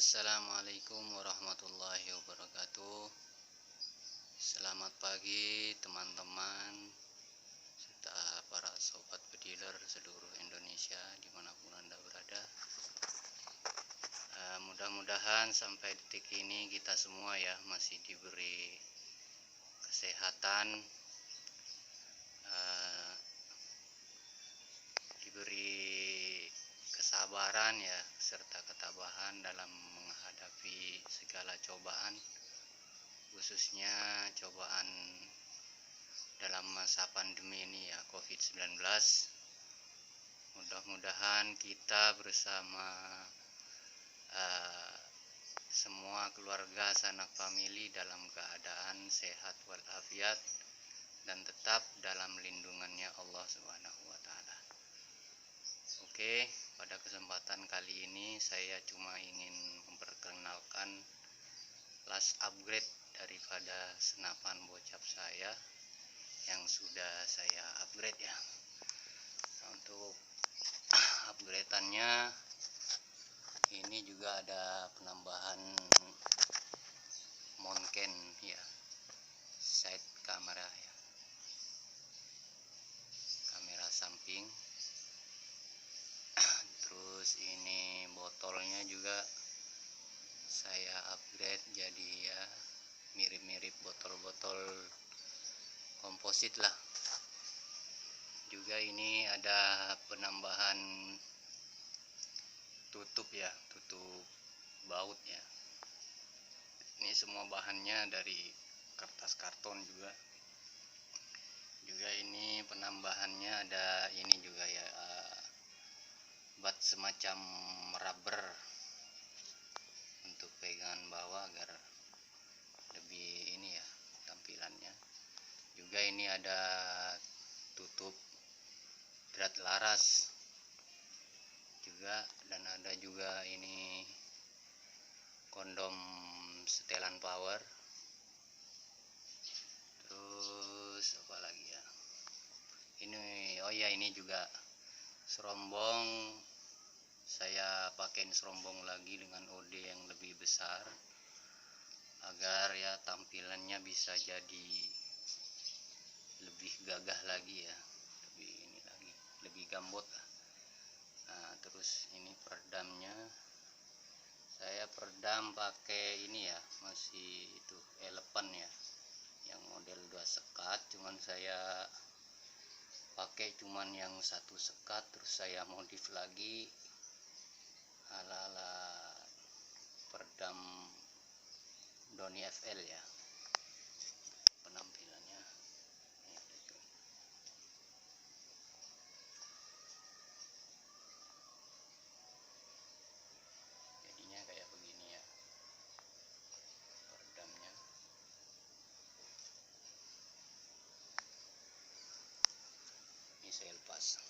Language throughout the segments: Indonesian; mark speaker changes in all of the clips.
Speaker 1: Assalamualaikum warahmatullahi wabarakatuh. Selamat pagi teman-teman serta para sobat bediler seluruh Indonesia dimanapun Anda berada. Mudah-mudahan sampai detik ini kita semua ya masih diberi kesehatan, diberi kesabaran ya, serta ketabahan dalam menghadapi segala cobaan, khususnya cobaan dalam masa pandemi ini ya, COVID-19. Mudah-mudahan kita bersama semua keluarga sanak famili dalam keadaan sehat walafiat dan tetap dalam lindungannya Allah Subhanahu wa Ta'ala. Oke, pada kesempatan kali ini saya cuma ingin memperkenalkan last upgrade daripada senapan bocap saya yang sudah saya upgrade ya. Nah, untuk upgradeannya ini juga ada penambahan mountain ya, side kamera ya, kamera samping. Terus ini botolnya juga saya upgrade jadi ya mirip-mirip botol-botol komposit lah. Juga ini ada penambahan tutup ya, tutup baut ya. Ini semua bahannya dari kertas karton juga. Juga ini penambahannya ada ini juga ya, bat semacam rubber untuk pegangan bawah agar lebih ini ya tampilannya. Juga ini ada tutup drat laras juga, dan ada juga ini kondom setelan power. Terus apa lagi ya, ini oh ya, ini juga serombong. Saya pakai serombong lagi dengan OD yang lebih besar agar ya tampilannya bisa jadi lebih gagah lagi ya, lebih ini lagi, lebih gambot lah. Nah, terus ini peredamnya saya peredam pakai ini ya, masih itu elephant ya, yang model 2 sekat, cuman saya pakai cuman yang 1 sekat. Terus saya modif lagi ala-ala peredam Doni FL ya penampilannya. Jadinya kayak begini ya peredamnya. Ini saya lepas.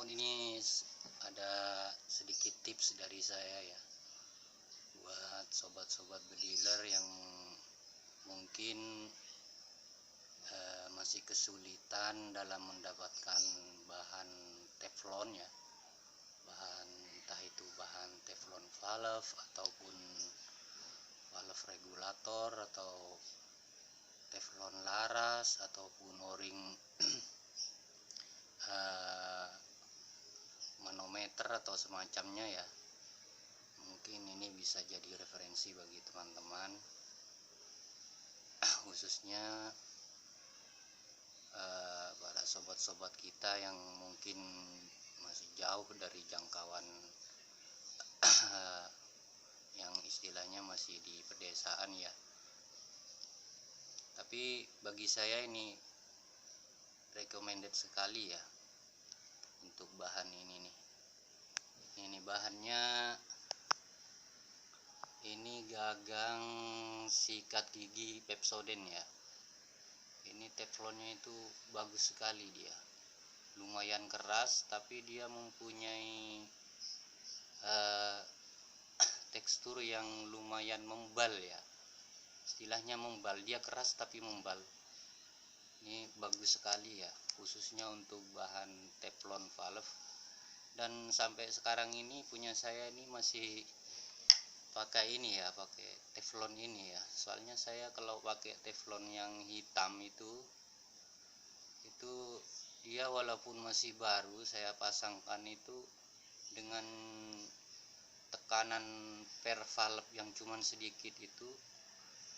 Speaker 1: ini ada sedikit tips dari saya ya, buat sobat-sobat bediler yang mungkin masih kesulitan dalam mendapatkan bahan teflon ya, bahan entah itu bahan teflon valve ataupun valve regulator atau teflon laras ataupun o-ring manometer atau semacamnya ya. Mungkin ini bisa jadi referensi bagi teman-teman khususnya para sobat-sobat kita yang mungkin masih jauh dari jangkauan yang istilahnya masih di pedesaan ya. Tapi bagi saya ini recommended sekali ya untuk bahan ini nih. Ini bahannya, ini gagang sikat gigi Pepsodent ya. Ini teflonnya itu bagus sekali dia, lumayan keras tapi dia mempunyai tekstur yang lumayan membal ya, istilahnya membal, dia keras tapi membal. Ini bagus sekali ya, khususnya untuk bahan teflon valve. Dan sampai sekarang ini punya saya ini masih pakai ini ya, pakai teflon ini ya. Soalnya saya kalau pakai teflon yang hitam itu dia walaupun masih baru saya pasangkan itu dengan tekanan per valve yang cuman sedikit itu,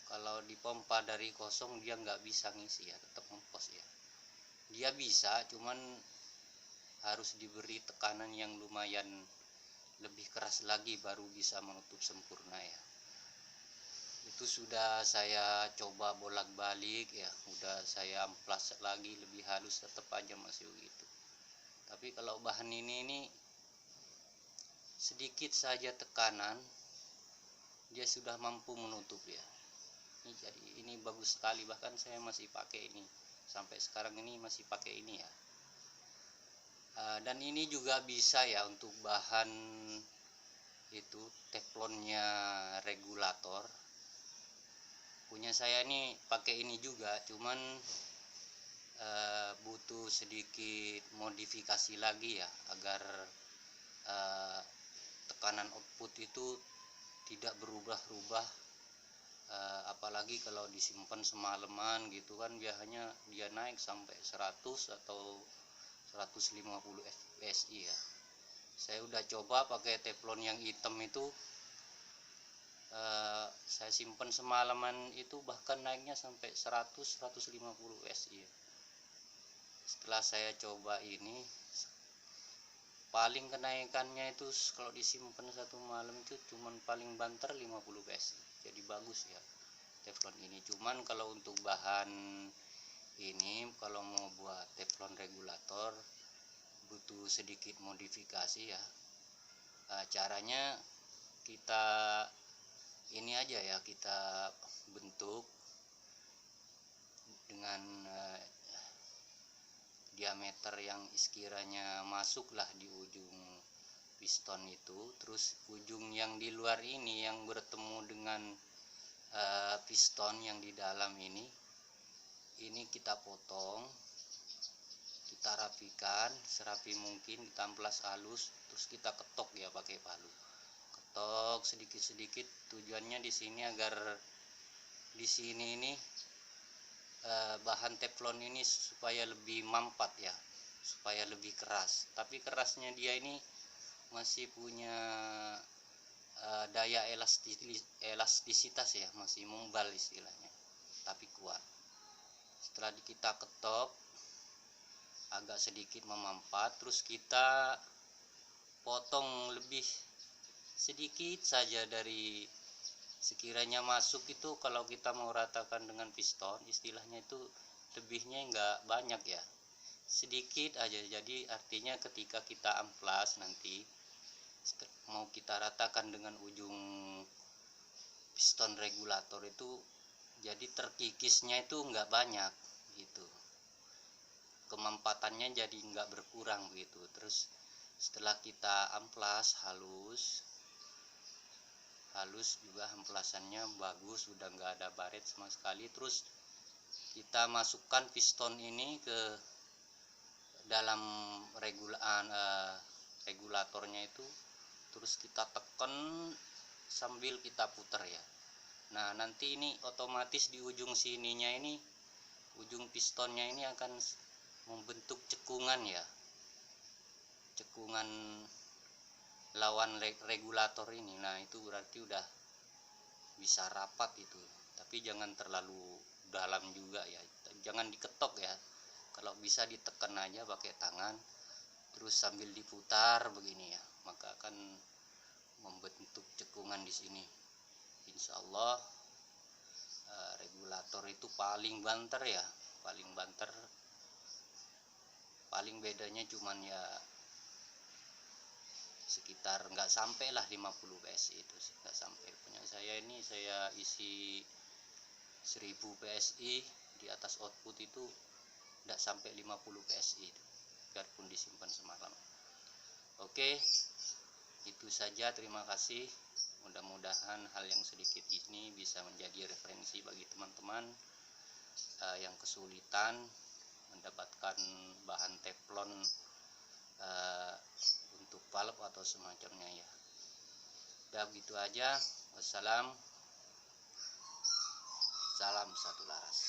Speaker 1: kalau dipompa dari kosong dia nggak bisa ngisi ya, tetap ngempos ya. Dia bisa, cuman harus diberi tekanan yang lumayan lebih keras lagi baru bisa menutup sempurna ya. Itu sudah saya coba bolak-balik ya, udah saya amplas lagi lebih halus, tetap aja masih begitu. Tapi kalau bahan ini sedikit saja tekanan dia sudah mampu menutup ya. Jadi ini bagus sekali, bahkan saya masih pakai ini sampai sekarang, ini masih pakai ini ya. Dan ini juga bisa ya untuk bahan itu teflonnya regulator. Punya saya ini pakai ini juga, cuman butuh sedikit modifikasi lagi ya, agar tekanan output itu tidak berubah-ubah. Apalagi kalau disimpan semalaman gitu kan, biasanya dia naik sampai 100 atau 150 fpsi ya. Saya udah coba pakai teflon yang hitam itu, saya simpan semalaman itu bahkan naiknya sampai 100-150 fpsi ya. Setelah saya coba ini, paling kenaikannya itu kalau disimpan satu malam itu cuman paling banter 50 fpsi. Jadi bagus ya teflon ini. Cuman kalau untuk bahan ini, kalau mau buat teflon regulator butuh sedikit modifikasi ya. Caranya kita ini aja ya, kita bentuk dengan diameter yang sekiranya masuklah di ujung piston itu. Terus ujung yang di luar ini yang bertemu dengan piston yang di dalam ini kita potong, kita rapikan serapi mungkin, kita amplas halus, terus kita ketok ya pakai palu. Ketok sedikit-sedikit, tujuannya di sini agar di sini ini bahan teflon ini supaya lebih mampat ya, supaya lebih keras. Tapi kerasnya dia ini masih punya daya elastisitas ya, masih membal istilahnya, tapi kuat. Setelah kita ketok agak sedikit memampat, terus kita potong lebih sedikit saja dari sekiranya masuk itu. Kalau kita mau ratakan dengan piston istilahnya itu lebihnya nggak banyak ya, sedikit aja. Jadi artinya ketika kita amplas nanti mau kita ratakan dengan ujung piston regulator itu, jadi terkikisnya itu nggak banyak gitu. kemampatannya jadi nggak berkurang begitu. Terus setelah kita amplas halus juga, amplasannya bagus, sudah nggak ada baret sama sekali. Terus kita masukkan piston ini ke dalam regulatornya itu, terus kita tekan sambil kita putar ya. Nah nanti ini otomatis di ujung sininya ini, ujung pistonnya ini akan membentuk cekungan ya, cekungan lawan regulator ini. Nah itu berarti udah bisa rapat itu, tapi jangan terlalu dalam juga ya, jangan diketok ya. Kalau bisa ditekan aja pakai tangan, terus sambil diputar begini ya, maka akan membentuk cekungan di sini. Insya Allah regulator itu paling banter ya, paling banter. Paling bedanya cuman ya sekitar nggak sampai lah 50 PSI itu sih, nggak sampai. Punya saya ini saya isi 1000 PSI, di atas output itu nggak sampai 50 PSI itu, biarpun disimpan semalam. Oke, itu saja, terima kasih. Mudah-mudahan hal yang sedikit ini bisa menjadi referensi bagi teman-teman yang kesulitan mendapatkan bahan teflon untuk valve atau semacamnya ya. Udah begitu aja. Wassalam, salam satu laras.